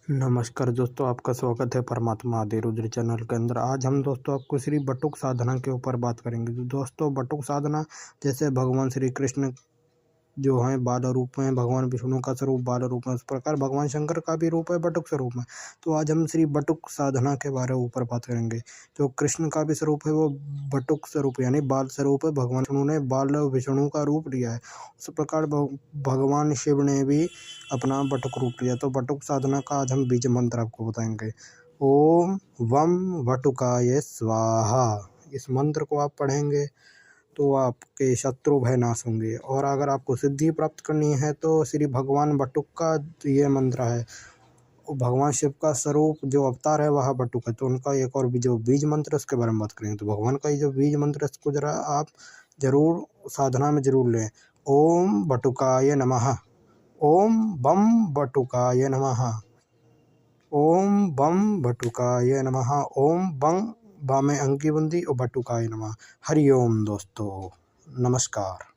नमस्कार दोस्तों, आपका स्वागत है परमात्मा आदि रुद्र चैनल के अंदर। आज हम दोस्तों आपको श्री बटुक साधना के ऊपर बात करेंगे। तो दोस्तों बटुक साधना जैसे भगवान श्री कृष्ण जो हैं बाल रूप में, भगवान विष्णु का स्वरूप बाल रूप में, उस प्रकार भगवान शंकर का भी रूप है बटुक स्वरूप में। तो आज हम श्री बटुक साधना के बारे में ऊपर बात करेंगे। जो कृष्ण का भी स्वरूप है वो बटुक स्वरूप यानी बाल स्वरूप है। भगवान विष्णु ने बाल विष्णु का रूप लिया है। उस प्रकार भगवान शिव ने भी अपना बटुक रूप लिया। तो बटुक साधना का आज हम बीज मंत्र आपको बताएंगे। ओम वम वटुकाय स्वाहा। इस मंत्र को आप पढ़ेंगे तो आपके शत्रु भय नाश होंगे। और अगर आपको सिद्धि प्राप्त करनी है तो श्री भगवान बटुक का ये मंत्र है। भगवान शिव का स्वरूप जो अवतार है वह बटुक है। तो उनका एक और भी जो बीज मंत्र उसके बारे में बात करेंगे। तो भगवान का ये जो बीज मंत्र इसको जरा आप जरूर साधना में जरूर लें। ओम बटुकाय नमः। ओम बम बटुकाय नमः। ओम बम बटुकाय नमः। ओम बम बा में अंकी बंदी और बटुकाय नमः। हरि ओम दोस्तों, नमस्कार।